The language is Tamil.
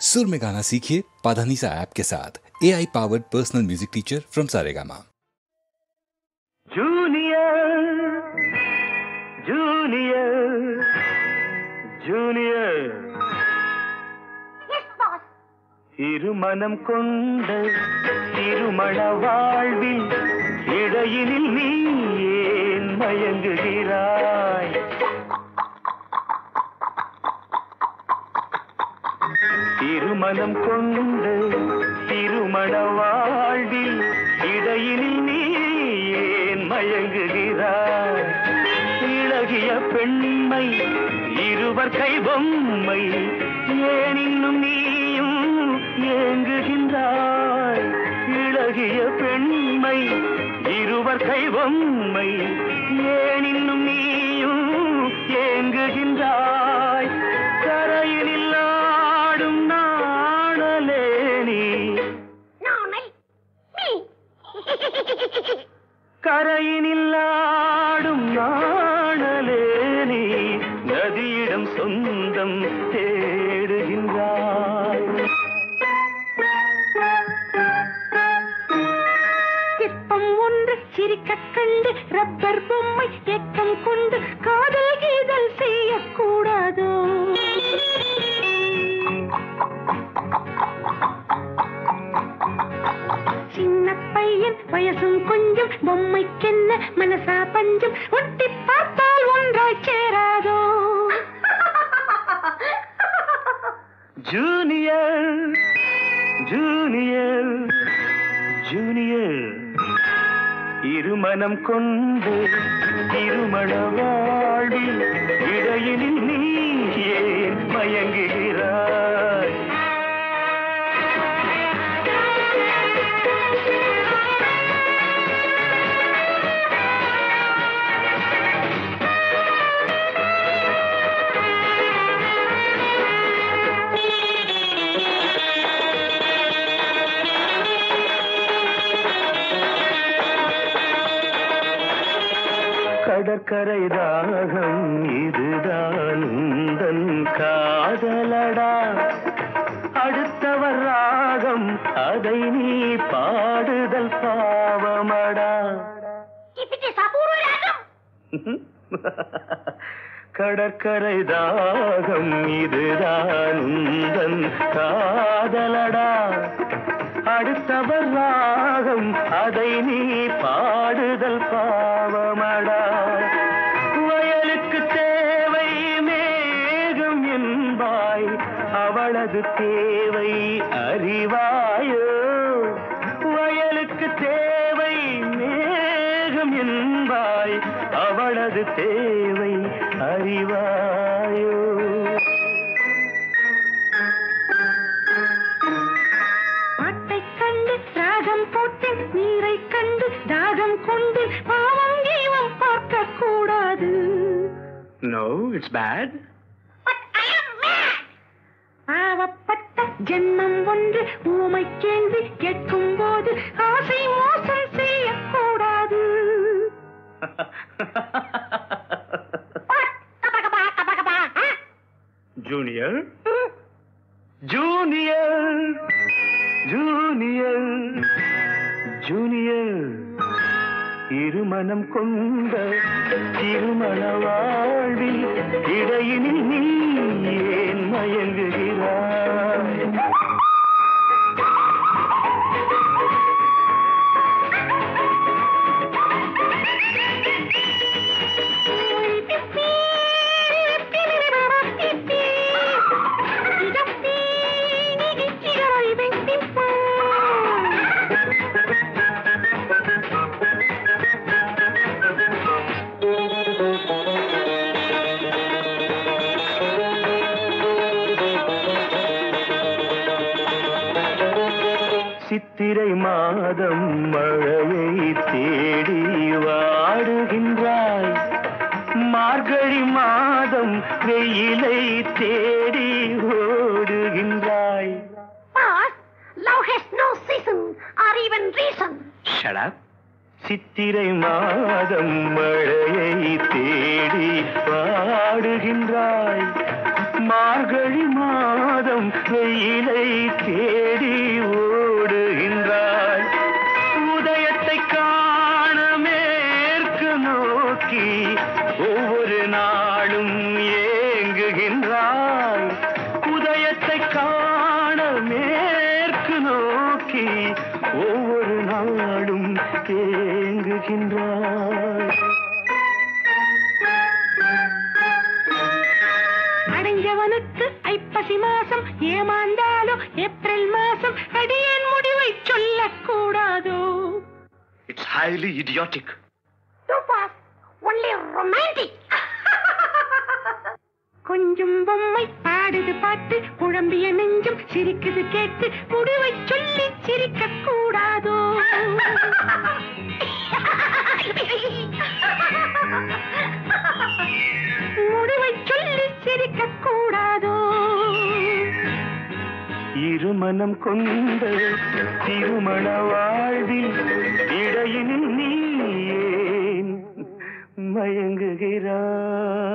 सुर में गाना सीखिए पाधानीसा ऐप के साथ। AI powered personal music teacher from Saregama. Junior junior junior இருமனம் கொண்ட திருமண வாழ்வில் இடையினில் நீ ஏன் மயங்குகிறாய்? திருமணம் கொண்ட திருமண வாழ்வில் இடையினில் நீ ஏன் மயங்குகிறாய்? இளகிய பெண்மை இருவர் கை பொம்மை ஏன் இன்னும் நீயும் ஏங்குகின்றாய்? இளகிய பெண்மை இருவர் கை பொம்மை ஏன் இன்னும் நீயும் ஏங்குகின்றாய்? கரையினில் ஆடும் நாணலே நீ கரையினில் ஆடும் நாணலே நீ நதியிடம் சொந்தம் தேடுகின்றாய். சிற்பம் ஒன்று சிரிக்க கண்டு ரப்பர் பொம்மை ஏக்கம் கொண்டு காதல் கீதல் செய்யக்கூடாதோ? சின்ன பையன் வயசும் கொஞ்சம் பொம்மைக்கென்ன மனசா பஞ்சம் ஒட்டி பார்த்தால் ஒன்றாய் சேராதோ? ஜூனியர் ஜூனியர் ஜூனியர் இருமனம் கொண்டு திருமண வாழ்வில் இடையினில் நீ ஏன் மயங்குகிறாய்? கடற்கரை ராகம் இதுதான் உந்தன் காதலடா. அடுத்தவர் ராகம் அதை நீ பாடுதல் பாவமடா. கடற்கரை ராகம் இதுதான் உந்தன் காதலடா. அடுத்தவர் ராகம் அதை நீ பாடுதல் பாவமடா. வயலுக்கு தேவை மேகம் என்பாய், அவளது தேவை அறிவாயோ? வயலுக்கு தேவை மேகம் என்பாய், அவளது தேவை அறிவாயோ? நீரை கண்டு தாகம் கொண்டு பாவம் ஜீவம் பார்க்க கூடாது. No, it's bad. But I am mad. பாவப்பட்ட ஜென்மம் ஒன்று ஊமை கேள்வி கேட்கும் போது ஆசை மோசம் செய்யக்கூடாது. ஜூனியர் ஜூனியர் ஜூனியர் ஜூனியர் இருமனம் கொண்ட திருமண வாழ்வில் இடையினில் நீ ஏன் மயங்குகிறாய்? சித்திரை மாதம் மழையை தேடி வாடுகின்றாய், மார்கழி மாதம் வெயிலை தேடி ஓடுகின்றாய். Love has no season or even reason. Shut up. சித்திரை மாதம் மழையை தேடி வாடுகின்றாய், மார்கழி மாதம் வெயிலை தேடி ஓடுகின்றாய். உதயத்தை காண மேற்கு நோக்கி ஒவ்வொரு நாளும் ஏங்குகின்றாய். உதயத்தை காண மேற்கு நோக்கி ஒவ்வொரு நாளும் ஏங்குகின்றாய். அடைஞ்சவனுக்கு ஐப்பசி மாசம் ஏமாந்தாலோ ஏப்ரல் மாசம் அடியேன் முடிவை சொல்லக்கூடாதோ? It's highly idiotic. Only romantic. கொஞ்சம் பொம்மை பாடுது பாட்டு குழம்பிய நெஞ்சம் சிரிக்குது கேட்டு முடிவை சொல்லி சிரிக்க கூடாதோ? முடிவை சொல்லி சிரிக்க கூடாதோ? இருமனம் கொண்ட திருமண வாழ்வில் இடையினில் நீ ஏன் மயங்குகிறாய்?